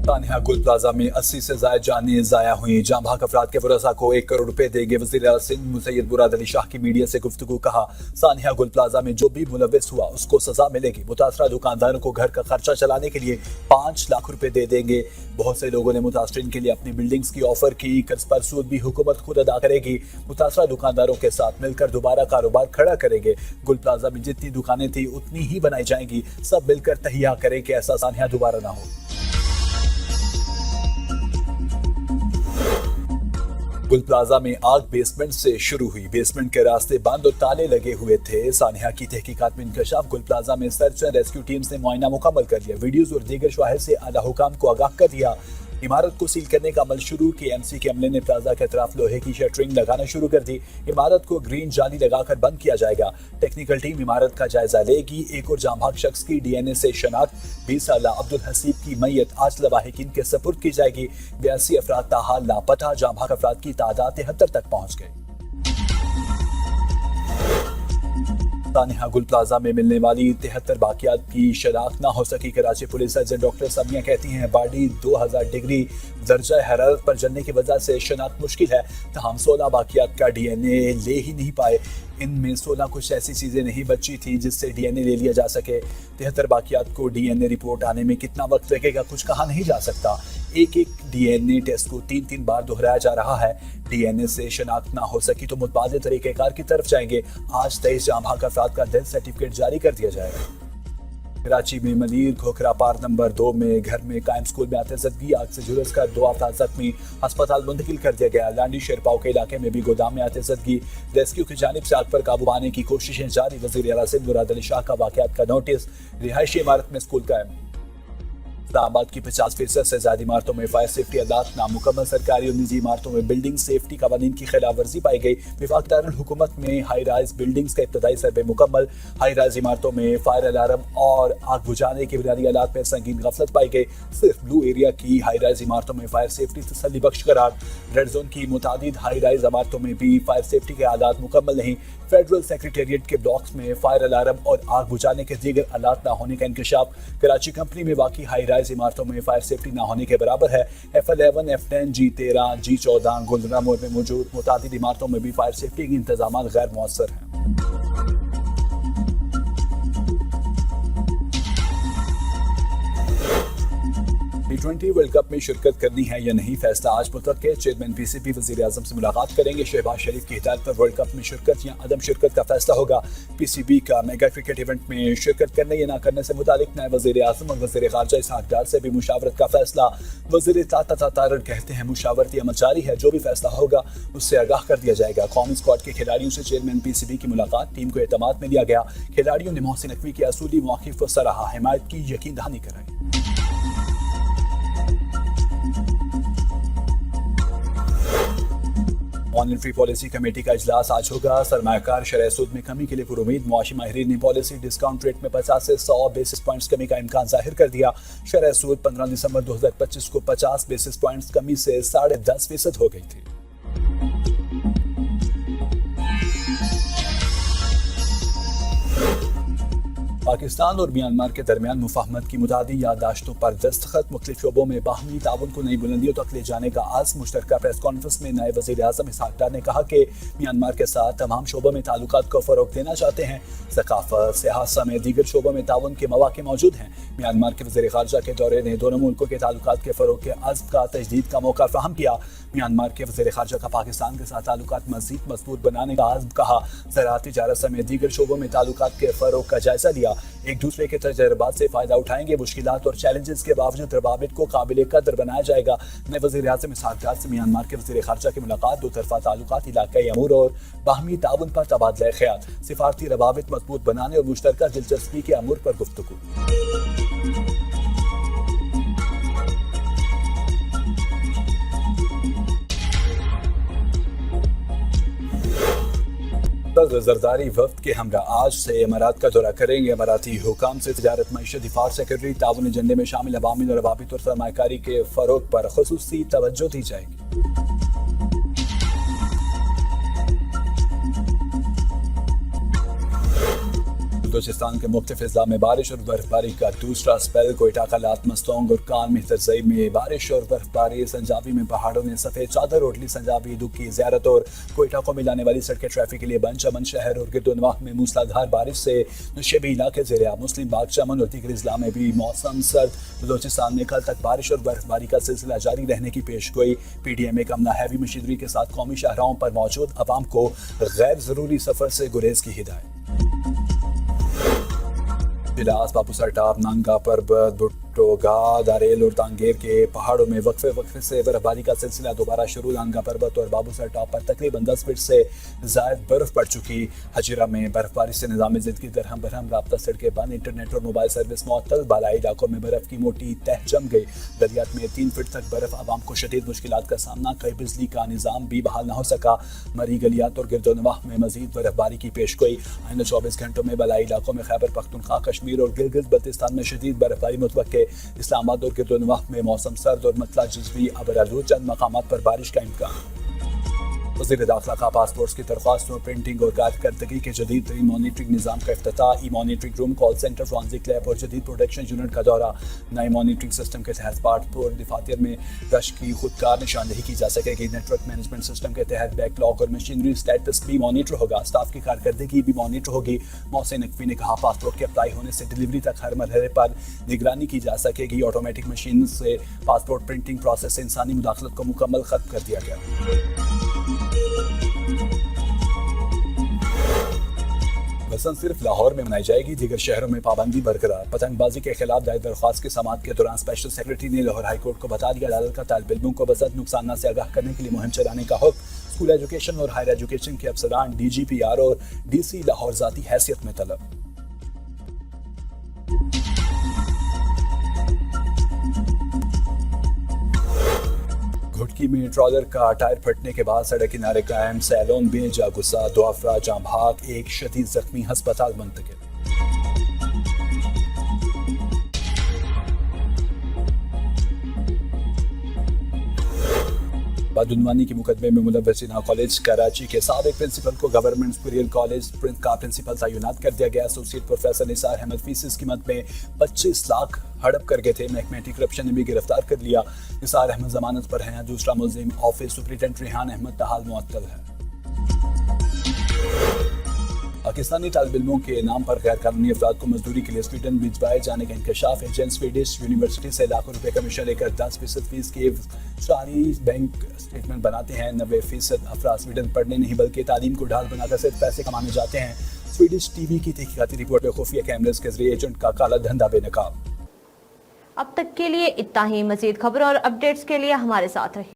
तानिया गुल प्लाजा में 80 से ज्यादा जानें ज़ाया हुई। जाँ भाग अफराद के वरसा को 1 करोड़ रुपए देंगे। वज़ीर आला सिंध मुसैयद मुराद अली शाह की मीडिया से गुफ्तगू। कहा, सानिया गुल प्लाजा में जो भी मुलव्वस हुआ उसको सजा मिलेगी। मुतासरा दुकानदारों को घर का खर्चा चलाने के लिए 5 लाख रुपए दे देंगे। बहुत से लोगों ने मुतासरीन के लिए अपनी बिल्डिंग्स की ऑफर की। कर्ज पर सूद भी हुकूमत खुद अदा करेगी। मुतासरा दुकानदारों के साथ मिलकर दोबारा कारोबार खड़ा करेंगे। गुल प्लाजा में जितनी दुकानें थी उतनी ही बनाई जाएंगी। सब मिलकर तहिया करें कि ऐसा सानिया दोबारा ना हो। गुल प्लाजा में आग बेसमेंट से शुरू हुई। बेसमेंट के रास्ते बंद और ताले लगे हुए थे। सानिया की तहकीकात में इंकशाफ। गुल प्लाजा में सर्च एंड रेस्क्यू टीम्स ने मुआयना मुकम्मल कर लिया। वीडियोज और दीगर शवाहिद से आला हुकाम को आगाह कर दिया। इमारत को सील करने का अमल शुरू। KMC के अमले ने प्लाजा के अतराफ लोहे की शटरिंग लगाना शुरू कर दी। इमारत को ग्रीन जाली लगाकर बंद किया जाएगा। टेक्निकल टीम इमारत का जायजा लेगी। एक और जांबाग शख्स की DNA से शनाख्त। 20 साला अब्दुल हसीब की मैयत आज लवाहिकीन के सपुर्द की जाएगी। 82 अफराद ताहाल लापता। जांबाग अफराद की तादाद 73 तक पहुंच गई। सानिया गुल प्लाजा में मिलने वाली 73 बाकियात की शनाख्त ना हो सकी। Karachi police surgeon doctor Samiya कहती हैं, बॉडी 2000 डिग्री दर्जा हरारत पर जलने की वजह से शनाख्त मुश्किल है। तमाम 16 बाकियात का DNA ले ही नहीं पाए। इनमें 16 कुछ ऐसी चीज़ें नहीं बची थी जिससे DNA ले लिया जा सके। 73 बाकियात को DNA रिपोर्ट आने में कितना वक्त लगेगा कुछ कहा नहीं जा सकता। एक DNA टेस्ट को 3 बार दोहराया जा रहा है। DNA से शनाख्त ना हो सकी तो मुतबादिल तरीक़ेकार की तरफ जाएंगे। आज 23 जांबाग अफराद का डेथ सर्टिफिकेट जारी कर दिया जाएगा। कराची में मलीर खोखरा पार नंबर 2 में घर में कायम स्कूल में आतिशबाजी। आग से झुलस कर 2 अफराद जख्मी। अस्पताल मुंतकिल कर दिया गया। लांडी शेरपाव के इलाके में भी गोदाम में आतिशबाजी। रेस्क्यू की जानिब से आग पर काबू पाने की कोशिशें जारी। वज़ीर आला सिंध मुराद अली शाह का वाक़यात का नोटिस। रिहायशी इमारत में स्कूल कायम। इस्लामाबाद की 50% से ज्यादा इमारतों में फायर सेफ्टी आदात नामुकम्मल। सरकारी और निजी इमारतों में बिल्डिंग सेफ्टी कवानीन की खिलाफ वर्जी पाई गई। विफाक दारुल हुकूमत में हाई राइज बिल्डिंग्स का इब्तदाई सर्वे मुकम्मल। हाई राइज इमारतों में फायर अलार्म और आग बुझाने के बुनियादी आलात में संगीन गफलत पाई गई। सिर्फ ब्लू एरिया की हाई राइज इमारतों में फायर सेफ्टी तसल्ली बख्श करार। रेड जोन की मुतादिद हाई राइज इमारतों में भी फायर सेफ्टी के आलात मुकम्मल नहीं। फेडरल सेक्रेटेरिएट के ब्लॉक्स में फायर अलार्म और आग बुझाने के दीगर आलात न होने का इंकशाफ। कराची कंपनी में वाकई हाई राइज इमारतों में फायर सेफ्टी न होने के बराबर है। F11, F10, G13, G14 गुलदरा मोड़ में मौजूद मुतादिद इमारतों में भी फायर सेफ्टी के इंतजाम गैर मौसर हैं। T20 वर्ल्ड कप में शिरकत करनी है या नहीं, फैसला आज मुतवक्किल। चेयरमैन PCB वज़ीर आज़म से मुलाकात करेंगे। शहबाज शरीफ की हिदायत पर वर्ल्ड कप में शिरकत या अदम शिरकत का फैसला होगा। PCB का मेगा क्रिकेट इवेंट में शिरकत करने या ना करने से मुतालिक नायब वज़ीर आज़म और वज़ीर ख़ारजा इसहाक़ डार से भी मुशावरत का फैसला। वज़ीर तारड़ कहते हैं, मुशावरती अमल जारी है। जो भी फैसला होगा उससे आगाह कर दिया जाएगा। कौमी स्क्वाड के खिलाड़ियों से चेयरमैन PCB की मुलाकात। टीम को एतमाद में लिया गया। खिलाड़ियों ने मोहसिन नकवी के असूली मौक़िफ़ को सराहा। हिमायत की यकीन दहानी कराई। मॉनिटरी पॉलिसी कमेटी का इजलास आज होगा। सरमायाकार शरह सूद में कमी के लिए पुरुमीद। मुआशी माहिरीन ने पॉलिसी डिस्काउंट रेट में 50 से 100 बेसिस पॉइंट्स कमी का इम्कान जाहिर कर दिया। शरह सूद 15 दिसंबर 2025 को 50 बेसिस पॉइंट्स कमी से 10.5% हो गई थी। पाकिस्तान और म्यांमार के दरमियान मुफाहमत की मुतादी याददाश्तों पर दस्तखत। मुख्तलिफ शोबों में बाहमी ताउन को नई बुलंदियों तक ले जाने का आज़म। मुश्तरका प्रेस कॉन्फ्रेंस में नायब वज़ीर आज़म इसहाक़ डार ने कहा कि म्यांमार के साथ तमाम शोबों में ताल्लुकात को फ़रोग़ देना चाहते हैं। सकाफ़त, सियासत समेत दीगर शोबों में ताउन के मौक़े मौजूद हैं। म्यांमार के वज़ीर ख़ारजा के दौरे ने दोनों मुल्कों के ताल्लुकात के फ़रोग़ के अज़्म का तजदीद का मौका फ़राहम किया। म्यांमार के वज़ीर ख़ारजा का पाकिस्तान के साथ ताल्लुकात मज़ीद मज़बूत बनाने का आज़्म कहा। ज़राअत, तिजारत समेत दीगर शोबों में ताल्लुकात के फ़रोग़ का जायज़ा लिया। एक दूसरे के तजर्बात से फ़ायदा उठाएंगे। मुश्किलात और चैलेंजेस के बावजूद रवाबित को काबिल कदर बनाया जाएगा। नए वज़ीर आज़म इसहाक़ डार से म्यांमार के वज़ीर ख़ारजा की मुलाकात। दो तरफ़ा ताल्लुकात, इलाक़ाई अमूर और बाहमी ताउन पर तबादला ख़याल। सिफारती रवाबित मज़बूत बनाने और मुश्तरका दिलचस्पी के अमूर पर गुफ्तगू। जरदारी वफ्द के हमरा आज से इमारात का दौरा करेंगे। इमाराती हुकाम से तिजारत, मईशत, दिफा सेक्रेटरी ताउन एजेंडे में शामिल अवामी और रवाबित और सरमाकारी के फ़रोग़ पर ख़ुसूसी तवज्जो दी जाएगी। बलूचिस्तान के मुख्तलिफ अजला में बारिश और बर्फबारी का दूसरा स्पेल। कोयटा, कलात, मस्तोंग और कान में तर्जई में बारिश और बर्फबारी। संजाबी में पहाड़ों ने सफ़ेद चादर ओढ़ ली। संजाबी दुख की ज़ियारत और कोयटा को मिलाने वाली सड़कें ट्रैफिक के लिए बंद। चमन शहर और गिरदोनवाह में मूसलाधार बारिश से नशेबी इलाके ज़ेरे मुस्लिम बाग, चमन और दीगर अजला में भी मौसम सर्द। बलूचिस्तान में कल तक बारिश और बर्फबारी का सिलसिला जारी रहने की पेशगोई। PDM एक अमला हैवी मशीनरी के साथ कौमी शाहराहों पर मौजूद अवाम को गैर ज़रूरी सफ़र से गुरेज की हिदायत। जिलास, बाबूसर टाप, नांगा पर्बत, भुट्टोगा, दारेल और तांगेर के पहाड़ों में वक्फे से बर्फबारी का सिलसिला दोबारा शुरू। नांगा पर्बत और बाबूसर टाप पर तकरीबन 10 फीट से ज़ायद बर्फ पड़ चुकी। हजीरा में बर्फबारी से निज़ाम ज़िंदगी दरहम बरहम, राब्ता सड़कें बंद, इंटरनेट और मोबाइल सर्विस मुअत्तल। बालाई इलाकों में बर्फ की मोटी तह जम गई। दरियात में 3 फीट तक बर्फ, आवाम को शदीद मुश्किलात का सामना। कई बिजली का निज़ाम भी बहाल न हो सका। मरी गलियात और गिरदोनवाह में मजीद बर्फबारी की पेशगोई। आइंदा 24 घंटों में बलाई इलाकों में खैबर पख्तूनख्वा, कश्मीर और गिलगित बल्तिस्तान में शदीद बर्फबारी मुतवक्के। इस्लामाबाद और गिरदोनवाह में मौसम सर्द और मतला जज़वी अबरालूद, चंद मकामात पर बारिश का इम्कान। वज़ीर दाखिला का पासपोर्ट्स की दरख्वास्तों, प्रिंटिंग और कारकर्दगी के जदीद तरीन मॉनिटरिंग निज़ाम का इफ्तिताह। E monitoring room, call centre, forensic lab और जदीद प्रोडक्शन यूनिट का दौरा। नए मॉनिटरिंग सिस्टम के तहत पासपोर्ट दफातर में रश की खुदकार निशानदही की जा सकेगी। नेटवर्क मैनेजमेंट सिस्टम के तहत बैकलॉग और मशीनरी स्टेटस भी मॉनिटर होगा। स्टाफ की कारकर्दगी भी मॉनिटर होगी। मोहसिन नकवी ने कहा, पासपोर्ट के अप्लाई होने से डिलीवरी तक हर मरहले पर निगरानी की जा सकेगी। ऑटोमेटिक मशीन से पासपोर्ट प्रिंटिंग प्रोसेस से इंसानी मुदाखलत को मुकम्मल खत्म कर दिया गया। बसंत सिर्फ लाहौर में मनाई जाएगी, दीगर शहरों में पाबंदी बरकरार। पतंगबाजी के खिलाफ दायर दरख्वास्त की समाअत के दौरान स्पेशल सेक्रेटरी ने लाहौर हाई कोर्ट को बता दिया, अदालत का तालिब इल्मों को बसंत नुकसान से आगाह करने के लिए मुहिम चलाने का हुक्म। स्कूल एजुकेशन और हायर एजुकेशन के अफसरान, DGPR और DC लाहौर ज़ाती हैसियत में तलब। घुटकी में ट्रॉलर का टायर फटने के बाद सड़क किनारे कायम सैलून में जा घुसा। 2 अफराद जाँ बहक, एक शदीद जख्मी, हस्पताल मुंतकिल। बदउनवानी के मुकदमे में मुलव्वस जिन्ना कॉलेज कराची के साबिक प्रिंसिपल को गवर्नमेंट सुपीरियर कॉलेज का प्रिंसिपल तैनात कर दिया गया। एसोसिएट प्रोफेसर निसार अहमद फीस कीमत में 25 लाख हड़प कर गए थे। महकमा एंटी करप्शन ने भी गिरफ्तार कर लिया। निसार अहमद जमानत पर हैं। दूसरा मुलजिम ऑफिस सुपरिटेंडेंट रेहान अहमद ताहाल मुअत्तल है। पाकिस्तानी तालिब इल्मों के नाम पर गैर कानूनी अफराद को मजदूरी के लिए स्वीडन भिजवाए जाने का इंकशाफ। एजेंट स्वीडिश यूनिवर्सिटी से लाखों रुपए कमीशन लेकर 10% फीस के सारी बैंक स्टेटमेंट बनाते हैं। 90% अफराद स्वीडन पढ़ने नहीं बल्कि तालीम को ढाल बनाकर सिर्फ पैसे कमाने जाते हैं। स्वीडिश TV की तहकीकाती रिपोर्ट में खुफिया कैमरेज के जरिए एजेंट का काला धंधा बेनकाब। अब तक के लिए इतना ही। मजीद खबरों और अपडेट्स के लिए हमारे साथ रहिए।